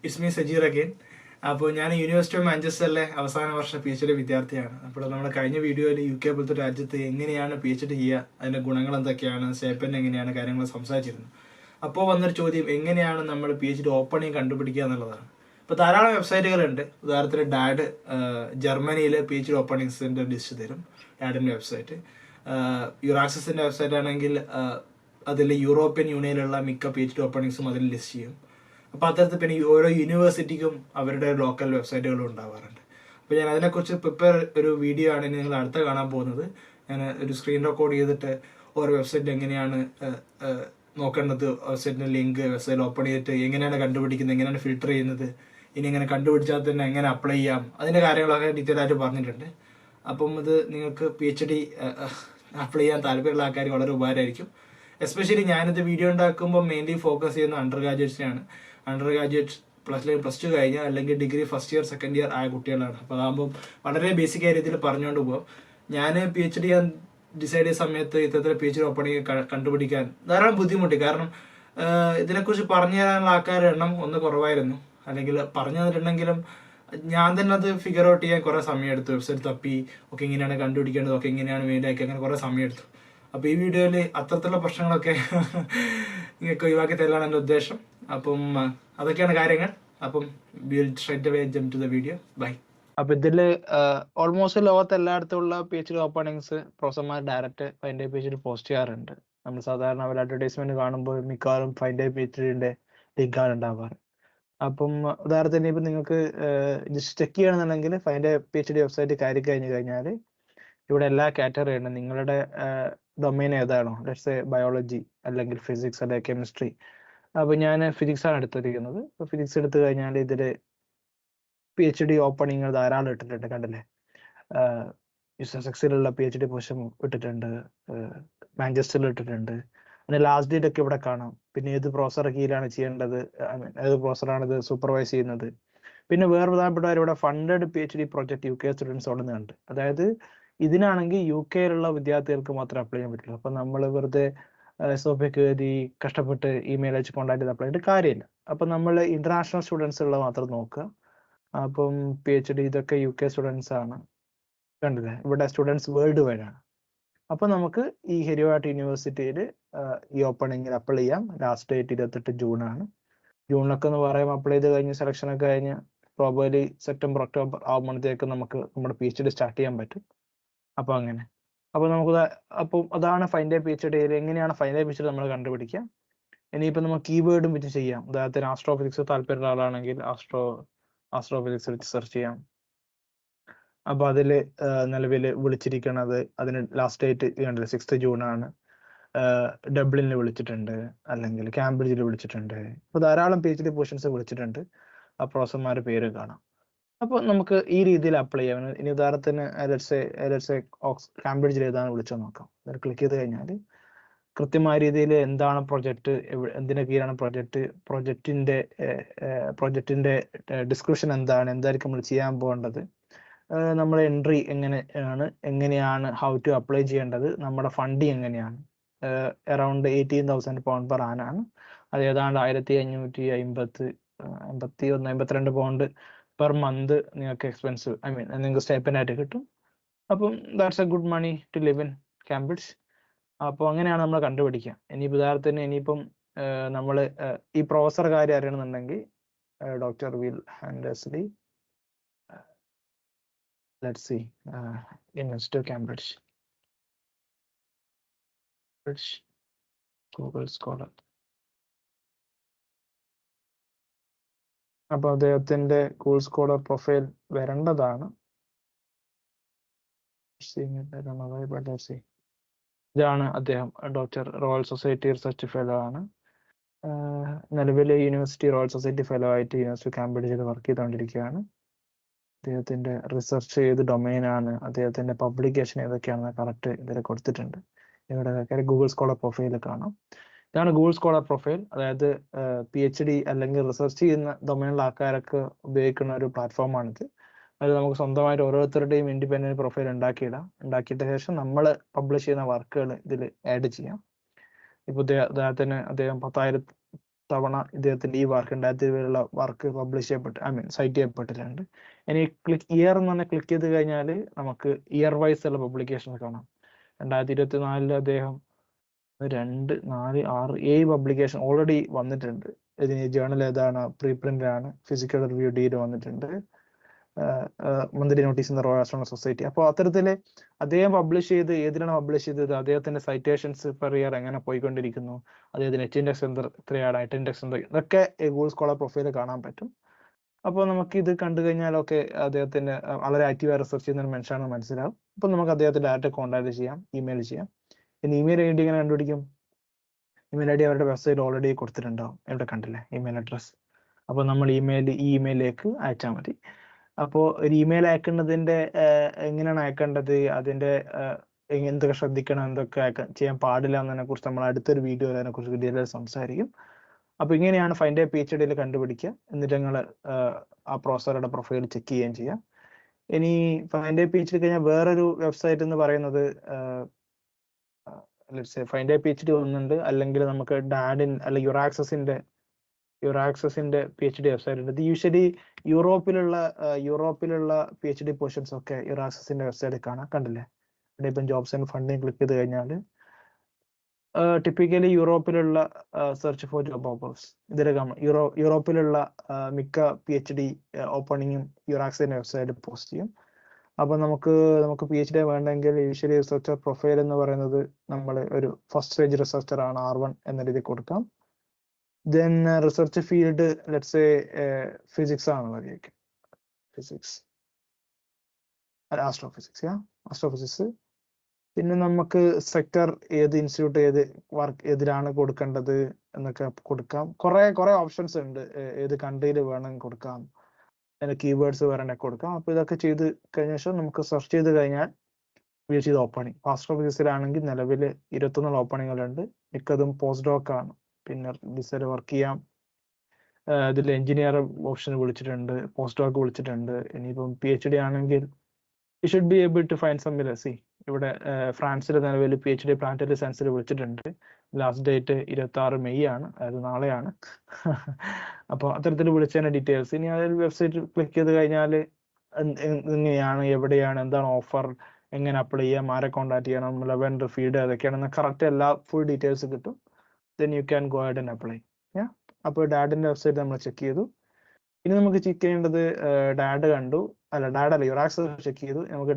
It's me Sajeer again. അപ്പോൾ ഞാൻ university of മാഞ്ചസ്റ്ററിലെ അവസാന വർഷ PhD വിദ്യാർത്ഥിയാണ്. അപ്പോൾ നമ്മുടെ കഴിഞ്ഞ വീഡിയോയിൽ UK പോലത്തെ രാജ്യത്ത് എങ്ങനെയാണ് PhD ചെയ്യുക, അതിൻ്റെ ഗുണങ്ങൾ എന്തൊക്കെയാണ്, സ്റ്റേപ്പൻ എങ്ങനെയാണ്, കാര്യങ്ങൾ സംസാരിച്ചിരുന്നു. അപ്പോൾ വന്നൊരു ചോദ്യം, എങ്ങനെയാണ് നമ്മൾ PhD ഓപ്പണിങ് കണ്ടുപിടിക്കുക എന്നുള്ളതാണ്. ഇപ്പോൾ ധാരാളം വെബ്സൈറ്റുകളുണ്ട്. ഉദാഹരണത്തിന് ഡാഡ് ജർമ്മനിയിലെ PhD ഓപ്പണിങ്സിൻ്റെ ലിസ്റ്റ് തരും, ഡാഡിൻ്റെ വെബ്സൈറ്റ്. യുറാക്സിൻ്റെ വെബ്സൈറ്റ് ആണെങ്കിൽ അതിൽ യൂറോപ്യൻ യൂണിയനിലുള്ള മിക്ക PhD ഓപ്പണിങ്സും അതിൽ ലിസ്റ്റ് ചെയ്യും. അപ്പോൾ അത്തരത്തിൽ പിന്നെ ഓരോ യൂണിവേഴ്സിറ്റിക്കും അവരുടെ ലോക്കൽ വെബ്സൈറ്റുകളും ഉണ്ടാവാറുണ്ട്. അപ്പോൾ ഞാൻ അതിനെക്കുറിച്ച് പ്രിപ്പയർ ഒരു വീഡിയോ ആണ് നിങ്ങൾ അടുത്ത കാണാൻ പോകുന്നത്. ഞാൻ ഒരു സ്ക്രീൻ റെക്കോർഡ് ചെയ്തിട്ട് ഓരോ വെബ്സൈറ്റ് എങ്ങനെയാണ് നോക്കേണ്ടത്, വെബ്സൈറ്റിൻ്റെ ലിങ്ക്, വെബ്സൈറ്റ് ഓപ്പൺ ചെയ്തിട്ട് എങ്ങനെയാണ് കണ്ടുപിടിക്കുന്നത്, എങ്ങനെയാണ് ഫിൽട്ടർ ചെയ്യുന്നത്, ഇനി എങ്ങനെ കണ്ടുപിടിച്ചാൽ തന്നെ എങ്ങനെ അപ്ലൈ ചെയ്യാം, അതിൻ്റെ കാര്യങ്ങളൊക്കെ ഡീറ്റെയിൽ ആയിട്ട് പറഞ്ഞിട്ടുണ്ട്. അപ്പം ഇത് നിങ്ങൾക്ക് PhD അപ്ലൈ ചെയ്യാൻ താല്പര്യമുള്ള ആൾക്കാർ വളരെ ഉപകാരമായിരിക്കും. എസ്പെഷ്യലി ഞാനിത് വീഡിയോ ഉണ്ടാക്കുമ്പോൾ മെയിൻലി ഫോക്കസ് ചെയ്യുന്ന അണ്ടർ ഗ്രാജുവേറ്റ്സിനാണ്. അണ്ടർ ഗ്രാജുവേറ്റ് +2 കഴിഞ്ഞ അല്ലെങ്കിൽ degree first year second year ആയ കുട്ടികളാണ്. അപ്പോൾ അതാകുമ്പോൾ വളരെ ബേസിക് ആയ രീതിയിൽ പറഞ്ഞുകൊണ്ട് പോകാം. ഞാൻ PhD ചെയ്യാൻ ഡിസൈഡ് ചെയ്ത സമയത്ത് ഇത്തരത്തിൽ PhD ഓപ്പണിങ് കണ്ടുപിടിക്കാൻ ധാരാളം ബുദ്ധിമുട്ടി. കാരണം ഇതിനെക്കുറിച്ച് പറഞ്ഞു തരാനുള്ള ആൾക്കാരുടെ എണ്ണം ഒന്ന് കുറവായിരുന്നു. അല്ലെങ്കിൽ പറഞ്ഞു തന്നിട്ടുണ്ടെങ്കിലും ഞാൻ തന്നെ അത് ഫിഗർ ഔട്ട് ചെയ്യാൻ കുറേ സമയമെടുത്തു. വെബ്സൈറ്റ് തപ്പി ഒക്കെ ഇങ്ങനെയാണ് കണ്ടുപിടിക്കേണ്ടത്, ഒക്കെ ഇങ്ങനെയാണ് വേണ്ടിയാക്കി, അങ്ങനെ കുറേ സമയമെടുത്തു. അപ്പോൾ ഈ വീഡിയോയിൽ അത്തരത്തിലുള്ള പ്രശ്നങ്ങളൊക്കെ നിങ്ങൾക്ക് ഒഴിവാക്കി തരാനാണ് എൻ്റെ ഉദ്ദേശം. അപ്പം അതൊക്കെയാണ് കാര്യങ്ങൾ. അപ്പം straight away jump to the video. Bye. അപ്പൊ ഇതില് ഓൾമോസ്റ്റ് ലോകത്ത് എല്ലായിടത്തുള്ള PhD ഓപ്പണിങ്സ് പ്രൊഫസർമാർ ഡയറക്റ്റ് ഫൈൻഡ് PhD പോസ്റ്റ് ചെയ്യാറുണ്ട്. നമ്മൾ സാധാരണ അവർ അഡ്വർടൈസ്മെന്റ് കാണുമ്പോൾ മിക്കവാറും ഫൈൻഡ് PhDന്റെ ലിങ്കാണ് ഉണ്ടാവാറ്. അപ്പം ഉദാഹരണത്തിന് ഇപ്പം നിങ്ങൾക്ക് ജസ്റ്റ് ചെക്ക് ചെയ്യണമെന്നുണ്ടെങ്കിൽ ഫൈൻഡ് PhD വെബ്സൈറ്റ് കയറി കഴിഞ്ഞാൽ ഇവിടെ എല്ലാ കാറ്റഗറി ഉണ്ട്. നിങ്ങളുടെ ഡൊമൈൻ ഏതാണോ, ലെറ്റ്സ് ബയോളജി അല്ലെങ്കിൽ ഫിസിക്സ് അല്ലെങ്കിൽ കെമിസ്ട്രി. അപ്പോൾ ഞാൻ ഫിസിക്സ് ആണ് എടുത്തിരിക്കുന്നത്. അപ്പോൾ ഫിസിക്സ് എടുത്തു കഴിഞ്ഞാൽ ഇതിൽ PhD ഓപ്പണിങ്ങൾ ധാരാളം ഇട്ടിട്ടുണ്ട്, കണ്ടില്ലേ? സസെക്സിലുള്ള PhD പൊസിഷൻ ഇട്ടിട്ടുണ്ട്, മാഞ്ചസ്റ്ററിൽ ഇട്ടിട്ടുണ്ട്. പിന്നെ ലാസ്റ്റ് ഡേറ്റ് ഒക്കെ ഇവിടെ കാണാം. പിന്നെ ഏത് പ്രൊഫസറുടെ കീഴിലാണ് ചെയ്യേണ്ടത്, ഏത് പ്രൊഫസറാണ് ഇത് സൂപ്പർവൈസ് ചെയ്യുന്നത്. പിന്നെ വേറെ പ്രധാനപ്പെട്ട കാര്യം, ഇവിടെ funded PhD project UK students ഉണ്ടെന്നുണ്ട്. അതായത് ഇതിനാണെങ്കിൽ UK വിദ്യാർത്ഥികൾക്ക് മാത്രമേ അപ്ലൈ ചെയ്യാൻ പറ്റുള്ളൂ. അപ്പം നമ്മൾ വെറുതെ SOP കയറി കഷ്ടപ്പെട്ട് ഇമെയിൽ അയച്ച് കോൺടാക്ട് ചെയ്ത് അപ്ലൈ ചെയ്തിട്ട് കാര്യമില്ല. അപ്പം നമ്മൾ ഇന്റർനാഷണൽ സ്റ്റുഡൻസ് ഉള്ളത് മാത്രം നോക്കുക. അപ്പം PhD ഇതൊക്കെ UK സ്റ്റുഡൻസ് ആണ്, കണ്ടില്ലേ? ഇവിടെ സ്റ്റുഡൻസ് വേൾഡ് വൈഡ് ആണ്. അപ്പം നമുക്ക് ഈ ഹെരിവാട്ട് യൂണിവേഴ്സിറ്റിയിൽ ഈ ഓപ്പണിങ്ങിൽ അപ്ലൈ ചെയ്യാം. Last date 28 ജൂണാണ്. ജൂണിലൊക്കെ എന്ന് പറയുമ്പോൾ അപ്ലൈ ചെയ്ത് കഴിഞ്ഞ് സെലക്ഷനൊക്കെ കഴിഞ്ഞ് പ്രോബബ്ലി സെപ്റ്റംബർ ഒക്ടോബർ ആകുമ്പോഴത്തേക്ക് നമുക്ക് നമ്മുടെ PhD സ്റ്റാർട്ട് ചെയ്യാൻ പറ്റും. അപ്പോൾ അങ്ങനെ അപ്പം അതാണ് ഫൈൻഡ് PhD. എങ്ങനെയാണ് ഫൈൻഡ് PhD നമ്മൾ കണ്ടുപിടിക്കുക. ഇനിയിപ്പോൾ നമുക്ക് കീവേഡും വെച്ച് ചെയ്യാം. ഉദാഹരണത്തിന് ആസ്ട്രോഫിസിക്സ് താല്പര്യമുള്ള ആളാണെങ്കിൽ ആസ്ട്രോഫിസിക്സ് വെച്ച് സെർച്ച് ചെയ്യാം. അപ്പോൾ അതിൽ നിലവിൽ വിളിച്ചിരിക്കുന്നത്, അതിന് ലാസ്റ്റ് ഡേറ്റ് കണ്ടില്ല 6 ജൂണാണ്. ഡബ്ലിനിൽ വിളിച്ചിട്ടുണ്ട്, അല്ലെങ്കിൽ കാംബ്രിഡ്ജിൽ വിളിച്ചിട്ടുണ്ട്. അപ്പോൾ ധാരാളം PhD പൊസിഷൻസ് വിളിച്ചിട്ടുണ്ട്. ആ പ്രൊഫസർമാരുടെ പേര് കാണാം. അപ്പോൾ നമുക്ക് ഈ രീതിയിൽ അപ്ലൈ ചെയ്യാം. ഇനി ഉദാഹരണത്തിന് കാംബ്രിഡ്ജിൽ ഏതാണ് വിളിച്ചത് നോക്കാം. അതിൽ ക്ലിക്ക് ചെയ്ത് കഴിഞ്ഞാൽ കൃത്യമായ രീതിയിൽ എന്താണ് പ്രൊജക്റ്റ്, എന്തിന്റെ കീഴിലാണ് പ്രൊജക്റ്റിന്റെ ഡിസ്ക്രിപ്ഷൻ എന്തായിരിക്കും നമ്മൾ ചെയ്യാൻ പോകേണ്ടത്, നമ്മുടെ എൻട്രി എങ്ങനെയാണ് ഹൗ ടു അപ്ലൈ ചെയ്യേണ്ടത്, നമ്മുടെ ഫണ്ടിങ് എങ്ങനെയാണ്. അറൗണ്ട് 18,000 pound പെർ ആനാണ്. അത് ഏതാണ്ട് 1,552 pound പെർ മന്ത് നിങ്ങൾക്ക് എക്സ്പെൻസീവ്, നിങ്ങൾക്ക് സ്റ്റൈപ്പൻഡ് ആയിട്ട് കിട്ടും. അപ്പം that's a good money to live in Cambridge. അപ്പോൾ അങ്ങനെയാണ് നമ്മൾ കണ്ടുപിടിക്കുക. ഇനിയിപ്പോൾ ഉദാഹരണത്തിന് ഇനിയിപ്പം നമ്മൾ ഈ പ്രൊഫസർ കാര്യം അറിയണമെന്നുണ്ടെങ്കിൽ doctor Will Handsley, let's see, university of Cambridge, Google Scholar. അപ്പോൾ അദ്ദേഹത്തിന്റെ ഗൂഗിൾ സ്കോളർ പ്രൊഫൈൽ വരേണ്ടതാണ്. ഇതാണ് അദ്ദേഹം. Doctor Royal Society research fellow ആണ്. നിലവിലെ യൂണിവേഴ്സിറ്റി റോയൽ സൊസൈറ്റി ഫെലോ ആയിട്ട് യൂണിവേഴ്സിറ്റി കാംബ്രിഡ്ജിൽ വർക്ക് ചെയ്തുകൊണ്ടിരിക്കുകയാണ്. അദ്ദേഹത്തിന്റെ റിസർച്ച് ഏത് ഡൊമൈനാണ്, അദ്ദേഹത്തിന്റെ പബ്ലിക്കേഷൻ ഏതൊക്കെയാണെന്ന് കറക്റ്റ് ഇതിൽ കൊടുത്തിട്ടുണ്ട്. ഇവിടെ ഗൂഗിൾ സ്കോളർ പ്രൊഫൈൽ കാണാം. ഇതാണ് ഗൂഗിൾ സ്കോളർ പ്രൊഫൈൽ. അതായത് PhD അല്ലെങ്കിൽ റിസർച്ച് ചെയ്യുന്ന ഡൊമൈനിലുള്ള ആൾക്കാരൊക്കെ ഉപയോഗിക്കുന്ന ഒരു പ്ലാറ്റ്ഫോമാണിത്. അത് നമുക്ക് സ്വന്തമായിട്ട് ഓരോരുത്തരുടെയും ഇൻഡിപെൻഡന്റ് പ്രൊഫൈൽ ഉണ്ടാക്കിയിട്ട ശേഷം നമ്മൾ പബ്ലിഷ് ചെയ്യുന്ന വർക്കുകൾ ഇതിൽ ആഡ് ചെയ്യാം. ഇപ്പോൾ ഉദാഹരണത്തിന് അദ്ദേഹം തവണ ഇദ്ദേഹത്തിന്റെ ഈ വർക്ക് 2020 വർക്ക് പബ്ലിഷ് ചെയ്യപ്പെട്ട് സൈറ്റ് ചെയ്യപ്പെട്ടിട്ടുണ്ട്. ഇനി ഇയർ എന്ന് പറഞ്ഞാൽ ക്ലിക്ക് ചെയ്ത് കഴിഞ്ഞാൽ നമുക്ക് ഇയർ വൈസ് ഉള്ള പബ്ലിക്കേഷൻ കാണാം. 2024 അദ്ദേഹം 2, 4, 6, 7 പബ്ലിക്കേഷൻ ഓൾറെഡി വന്നിട്ടുണ്ട്. ഇതിന് ജേർണൽ ഏതാണ്? പ്രീപ്രിന്റ് ആണ്. ഫിസിക്കൽ റിവ്യൂ ഡീൽ വന്നിട്ടുണ്ട്. Monthly notice in the royal astronomical society. അപ്പോൾ അത്തരത്തില് അദ്ദേഹം പബ്ലിഷ് ചെയ്ത് ഏതിനാണ് പബ്ലിഷ് ചെയ്തത്, അദ്ദേഹത്തിന്റെ സൈറ്റേഷൻസ് പെർ ഇയർ എങ്ങനെ പോയിക്കൊണ്ടിരിക്കുന്നു, അദ്ദേഹത്തിന് നെറ്റ് ഇൻഡെക്സ് എത്രയാണ്, നെറ്റ് ഇൻഡെക്സ് ഇതൊക്കെ ഗൂഗിൾ സ്കോളർ പ്രൊഫൈലിൽ കാണാൻ പറ്റും. അപ്പോൾ നമുക്ക് ഇത് കണ്ടു കഴിഞ്ഞാലൊക്കെ അദ്ദേഹത്തിന് വളരെ ആക്റ്റീവായി റിസർച്ച് ചെയ്യുന്ന മനുഷ്യനാണെന്ന് മനസ്സിലാവും. അപ്പോൾ നമുക്ക് അദ്ദേഹത്തെ ഡയറക്റ്റ് കോൺടാക്ട് ചെയ്യാം, ഇമെയിൽ ചെയ്യാം. ഇനി ഇമെയിൽ ഐ ഡി എങ്ങനെ കണ്ടുപിടിക്കും? ഇമെയിൽ ഐ ഡി അവരുടെ വെബ്സൈറ്റ് ഓൾറെഡി കൊടുത്തിട്ടുണ്ടാവും. ഇവിടെ കണ്ടില്ലേ ഇമെയിൽ അഡ്രസ്. അപ്പോൾ നമ്മൾ ഈ ഇമെയിലിലേക്ക് അയച്ചാൽ മതി. അപ്പോൾ ഒരു ഇമെയിൽ അയക്കേണ്ടതിന്റെ എങ്ങനെയാണ് അയക്കേണ്ടത്, അതിന്റെ എന്തൊക്കെ ശ്രദ്ധിക്കണം, എന്തൊക്കെ ചെയ്യാൻ പാടില്ല എന്നതിനെ കുറിച്ച് നമ്മൾ അടുത്തൊരു വീഡിയോയിൽ അതിനെക്കുറിച്ച് ഡീറ്റെയിൽ സംസാരിക്കും. അപ്പോൾ ഇങ്ങനെയാണ് ഫൈൻഡ് എ PhD കണ്ടുപിടിക്കുക. എന്നിട്ട് നിങ്ങൾ ആ പ്രൊഫസറുടെ പ്രൊഫൈൽ ചെക്ക് ചെയ്യുകയും ചെയ്യാം. ഇനി ഫൈൻഡ് എ PhD കഴിഞ്ഞാൽ വേറൊരു വെബ്സൈറ്റ് എന്ന് പറയുന്നത് ഫൈൻഡ് എ PhD ഒന്നുണ്ട്, അല്ലെങ്കിൽ നമുക്ക് ഡാഡിൻ അല്ലെങ്കിൽ യുറാക്സസിന്റെ PhD വെബ്സൈറ്റ് ഉണ്ട്. ഇത് യൂഷ്വലി യൂറോപ്പിലുള്ള PhD പോർഷൻസ് ഒക്കെ യുറാക്സസിന്റെ വെബ്സൈറ്റിൽ കാണാം. കണ്ടില്ലേ? ഇവിടെ ഇപ്പം ജോബ്സ് ആൻഡ് ഫണ്ടിങ് ക്ലിക്ക് ചെയ്ത് കഴിഞ്ഞാൽ ടിപ്പിക്കലി യൂറോപ്പിലുള്ള സെർച്ച് ഫോർ ജോബ് ഓഫേഴ്സ് ഇതിൽ കാണാം. യൂറോപ്പിലുള്ള മിക്ക PhD ഓപ്പണിങ്ങും യുറാക്സിന്റെ വെബ്സൈറ്റിൽ പോസ്റ്റ് ചെയ്യും. അപ്പൊ നമുക്ക് PhD വേണ്ടെങ്കിൽ യൂഷ്വലി റിസർച്ചർ പ്രൊഫൈൽ എന്ന് പറയുന്നത് നമ്മൾ ഒരു ഫസ്റ്റ് സ്റ്റേജ് റിസർച്ചർ ആണ്, R1 എന്ന രീതിയിൽ കൊടുക്കാം. Then research field let's physics ആണ് മതിയായിരിക്കും. ഫിസിക്സ് അല്ല ആസ്ട്രോഫിസിക്സ്. പിന്നെ നമുക്ക് സെക്ടർ ഏത് ഇൻസ്റ്റിറ്റ്യൂട്ട് ഏതിലാണ് കൊടുക്കേണ്ടത് എന്നൊക്കെ കൊടുക്കാം. കുറെ ഓപ്ഷൻസ് ഉണ്ട്. ഏത് കൺട്രിയിൽ വേണം കൊടുക്കാം, അതിന്റെ കീവേഡ്സ് വേറെ കൊടുക്കാം. അപ്പൊ ഇതൊക്കെ ചെയ്ത് കഴിഞ്ഞ ശേഷം നമുക്ക് സെർച്ച് ചെയ്ത് കഴിഞ്ഞാൽ PhD ഓപ്പണിംഗ് ആസ്ട്രോഫിസിക്സിലാണെങ്കിൽ നിലവിൽ 21 ഓപ്പണിങ്ങുകളുണ്ട്. മിക്കതും പോസ്റ്റ് ഡോക്ക് ആണ്. പിന്നെ ഡിസൈഡ് വർക്ക് ചെയ്യാം. ഇതിൽ എഞ്ചിനീയർ ഓപ്ഷൻ വിളിച്ചിട്ടുണ്ട്, പോസ്റ്റ് ഡോക്ക് വിളിച്ചിട്ടുണ്ട്. ഇനിയിപ്പം PhD ആണെങ്കിൽ you should be able to find some സി ഇവിടെ ഫ്രാൻസിൽ നിലവിൽ PhD പ്ലാനറ്ററി സയൻസിൽ വിളിച്ചിട്ടുണ്ട്. ലാസ്റ്റ് ഡേറ്റ് 26 മെയ് ആണ്, അതായത് നാളെയാണ്. അപ്പോൾ അത്തരത്തിൽ വിളിച്ചതിന്റെ ഡീറ്റെയിൽസ് ഇനി അതൊരു വെബ്സൈറ്റ് ക്ലിക്ക് ചെയ്ത് കഴിഞ്ഞാൽ എങ്ങനെയാണ്, എവിടെയാണ്, എന്താണ് ഓഫർ, എങ്ങനെ അപ്ലൈ ചെയ്യാം, ആരെ കോൺടാക്ട് ചെയ്യണം, ലെവൻഡർ ഫീൽഡ് അതൊക്കെയാണെന്ന് കറക്റ്റ് എല്ലാ ഫുൾ ഡീറ്റെയിൽസ് കിട്ടും. Then you can go ahead and apply. അപ്പോൾ ഡാഡിന്റെ വെബ്സൈറ്റ് നമ്മൾ ചെക്ക് ചെയ്തു. ഇനി നമുക്ക് ചെക്ക് ചെയ്യേണ്ടത് ഡാഡ് യുറാക്സ് ചെക്ക് ചെയ്തു. നമുക്ക്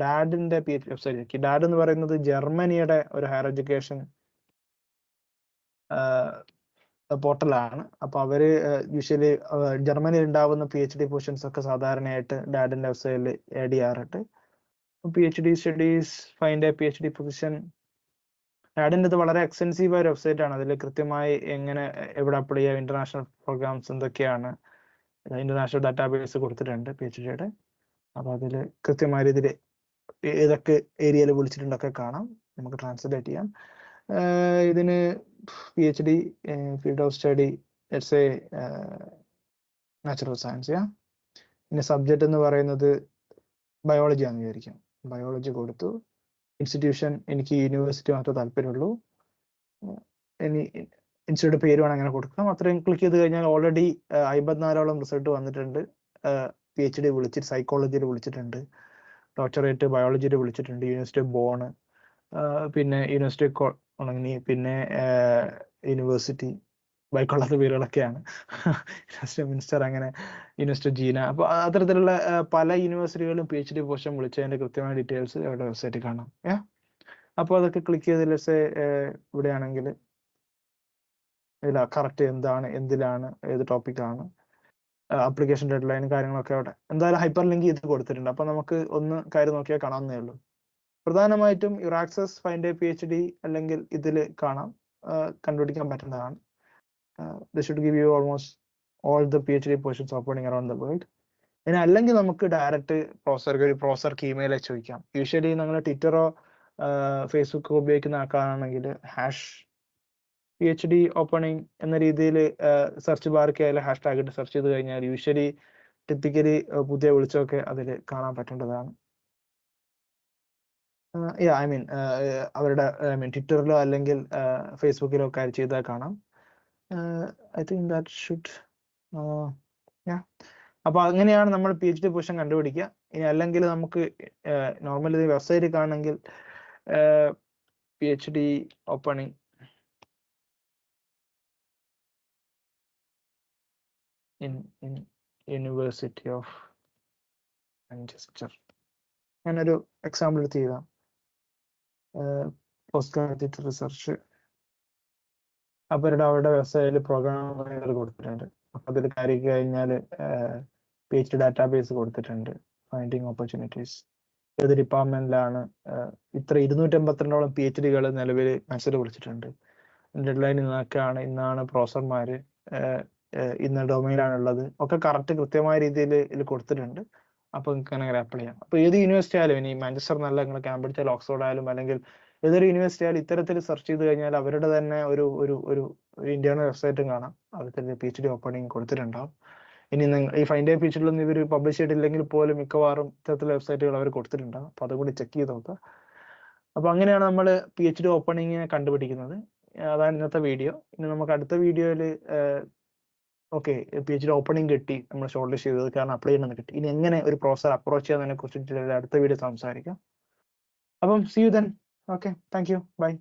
ഡാഡിന്റെ വെബ്സൈറ്റ് ചെക്ക്. ഡാഡ് എന്ന് പറയുന്നത് ജർമ്മനിയുടെ ഒരു ഹയർ എഡ്യൂക്കേഷൻ പോർട്ടലാണ്. അപ്പൊ അവര് യൂഷ്വലി ജർമ്മനിയിൽ ഉണ്ടാവുന്ന PhD പൊസിഷൻസ് ഒക്കെ സാധാരണയായിട്ട് ഡാഡിന്റെ വെബ്സൈറ്റിൽ ആഡ് ചെയ്യാറുണ്ട്. PhD studies find a PhD position. ഡാഡിൻ്റെ വളരെ എക്സ്റ്റെൻസീവ് ആയ ഒരു വെബ്സൈറ്റ് ആണ്. അതിൽ കൃത്യമായി എവിടെ അപ്ലൈ ചെയ്യാം, ഇന്റർനാഷണൽ പ്രോഗ്രാംസ് എന്തൊക്കെയാണ്, ഇന്റർനാഷണൽ ഡാറ്റാബേസ് കൊടുത്തിട്ടുണ്ട് PhDയുടെ. അപ്പൊ അതിൽ കൃത്യമായ രീതിയിൽ ഏതൊക്കെ ഏരിയയിൽ വിളിച്ചിട്ടുണ്ടൊക്കെ കാണാം, നമുക്ക് ട്രാൻസ്ലേറ്റ് ചെയ്യാം. ഇതിന് PhD field of study let's A natural science. പിന്നെ സബ്ജക്റ്റ് എന്ന് പറയുന്നത് ബയോളജി ആണെന്ന് വിചാരിക്കാം. ബയോളജി കൊടുത്തു. ഇൻസ്റ്റിറ്റ്യൂഷൻ എനിക്ക് യൂണിവേഴ്സിറ്റി മാത്രമേ താല്പര്യമുള്ളൂ. ഇനി ഇൻസ്റ്റിറ്റ്യൂട്ട് പേര് വേണം അങ്ങനെ കൊടുക്കാം. അത്രയും ക്ലിക്ക് ചെയ്ത് കഴിഞ്ഞാൽ ഓൾറെഡി 54ഓളം റിസൾട്ട് വന്നിട്ടുണ്ട്. PhD വിളിച്ചിട്ട് സൈക്കോളജിയിൽ വിളിച്ചിട്ടുണ്ട്, ഡോക്ടറേറ്റ് ബയോളജിയിൽ വിളിച്ചിട്ടുണ്ട്, യൂണിവേഴ്സിറ്റി ബോൺ, പിന്നെ യൂണിവേഴ്സിറ്റി ഉണങ്ങി, പിന്നെ യൂണിവേഴ്സിറ്റി ബൈക്കൊള്ളാത്ത പേരുകളൊക്കെയാണ്, യൂണിവേഴ്സിറ്റി മിനിസ്റ്റർ, അങ്ങനെ യൂണിവേഴ്സിറ്റി ജീന. അപ്പോൾ അത്തരത്തിലുള്ള പല യൂണിവേഴ്സിറ്റികളിലും PhD പോസ്റ്റ് വിളിച്ചതിന്റെ കൃത്യമായ ഡീറ്റെയിൽസ് അവരുടെ വെബ്സൈറ്റിൽ കാണാം. അപ്പോൾ അതൊക്കെ ക്ലിക്ക് ചെയ്ത് ഇവിടെയാണെങ്കിൽ കറക്റ്റ് എന്താണ്, എന്തിലാണ്, ഏത് ടോപ്പിക്കാണ്, ആപ്ലിക്കേഷൻ ഡെഡ് ലൈൻ കാര്യങ്ങളൊക്കെ അവിടെ എന്തായാലും ഹൈപ്പർ ലിങ്ക് ചെയ്ത് കൊടുത്തിട്ടുണ്ട്. അപ്പൊ നമുക്ക് ഒന്ന് കാര്യം നോക്കിയാൽ കാണാവുന്നേ ഉള്ളൂ. പ്രധാനമായിട്ടും യുറാക്സസ് ഫൈൻഡ് എ PhD അല്ലെങ്കിൽ ഇതിൽ കാണാം, കണ്ടുപിടിക്കാൻ പറ്റുന്നതാണ്. They should give you almost all the PhD positions opening around the world. ഇനി അല്ലെങ്കിൽ നമുക്ക് ഡയറക്റ്റ് പ്രൊഫസർക്ക് ഇമെയിൽ ചോദിക്കാം. യൂഷ്വലി നിങ്ങൾ ട്വിറ്ററോ ഫേസ്ബുക്കോ ഉപയോഗിക്കുന്ന ആൾക്കാരാണെങ്കിൽ #PhD ഓപ്പണിംഗ് എന്ന രീതിയിൽ സെർച്ച് ബാർക്ക് ആയാലും #ഹാഷ് ഇട്ട് സെർച്ച് ചെയ്ത് കഴിഞ്ഞാൽ യൂഷ്വലി ടിപ്പിക്കലി പുതിയ വിളിച്ചൊക്കെ അതിൽ കാണാൻ പറ്റേണ്ടതാണ്. അവരുടെ ട്വിറ്ററിലോ അല്ലെങ്കിൽ ഫേസ്ബുക്കിലോ ഒക്കെ ചെയ്താൽ കാണാം. ഐ തിങ്ക് ദാറ്റ് ഷുഡ് അപ്പൊ അങ്ങനെയാണ് നമ്മൾ PhD പൊസിഷൻ കണ്ടുപിടിക്കുക. ഇനി അല്ലെങ്കിൽ നമുക്ക് നോർമലി വെബ്സൈറ്റ് കാണണമെങ്കിൽ PhD opening in University of Manchester. ഞാനൊരു എക്സാമ്പിൾ എടുത്ത് ചെയ്താം. പോസ്റ്റ് ഗ്രാജുവേറ്റ് റിസർച്ച് അവരുടെ വെബ്സൈറ്റിൽ പ്രോഗ്രാം കൊടുത്തിട്ടുണ്ട്. അപ്പൊ അതിൽ കാര്യം കഴിഞ്ഞാൽ PhD ഡാറ്റാബേസ് കൊടുത്തിട്ടുണ്ട്, ഫൈൻഡിങ് ഓപ്പർച്യൂണിറ്റീസ്, ഏത് ഡിപ്പാർട്ട്മെന്റിലാണ് ഇത്ര 282 PhD-കൾ നിലവിൽ മനസ്സിൽ വിളിച്ചിട്ടുണ്ട്, ഡെഡ്ലൈൻ ഇന്നാണ് പ്രൊഫസർമാര് ഇന്ന ഡൊമൈനാണുള്ളത് ഒക്കെ കറക്റ്റ് കൃത്യമായ രീതിയിൽ ഇതിൽ കൊടുത്തിട്ടുണ്ട്. അപ്പൊ നിങ്ങൾക്ക് അങ്ങനെ അപ്ലൈ ചെയ്യാം. അപ്പൊ ഏത് യൂണിവേഴ്സിറ്റി ആയാലും, ഇനി മാഞ്ചസ്റ്റർ എന്നല്ല, നിങ്ങൾ കാംബ്രിഡ്ജ് ആയാലും ഓക്സ്ഫോർഡ് ആയാലും അല്ലെങ്കിൽ ഏതൊരു യൂണിവേഴ്സിറ്റി ആയാലും ഇത്തരത്തിൽ സെർച്ച് ചെയ്ത് കഴിഞ്ഞാൽ അവരുടെ തന്നെ ഒരു ഇന്റേണൽ വെബ്സൈറ്റും കാണാം, അതിൽ PhD ഓപ്പണിംഗ് കൊടുത്തിട്ടുണ്ടാവും. ഇനി ഈ ഫൈൻഡ് PhD-ലൊന്നും ഇവർ പബ്ലിഷ് ചെയ്തിട്ടില്ലെങ്കിൽ പോലും മിക്കവാറും ഇത്തരത്തിലുള്ള വെബ്സൈറ്റുകൾ അവർ കൊടുത്തിട്ടുണ്ടാവും. അപ്പൊ അതുകൂടി ചെക്ക് ചെയ്ത് നോക്കുക. അപ്പൊ അങ്ങനെയാണ് നമ്മൾ PhD ഓപ്പണിംഗ് കണ്ടുപിടിക്കുന്നത്. അതാണ് ഇന്നത്തെ വീഡിയോ. ഇനി നമുക്ക് അടുത്ത വീഡിയോയിൽ ഓക്കെ PhD ഓപ്പണിംഗ് കിട്ടി, നമ്മൾ ഷോർട്ട് ലിസ്റ്റ് ചെയ്തത് കാരണം അപ്ലൈ ചെയ്യണമെന്ന് കിട്ടി, ഇനി എങ്ങനെ ഒരു പ്രൊഫസർ അപ്രോച്ച് ചെയ്യാന്നതിനെ കുറിച്ച് അടുത്ത വീഡിയോ സംസാരിക്കാം. അപ്പം see you then. Okay, thank you, bye.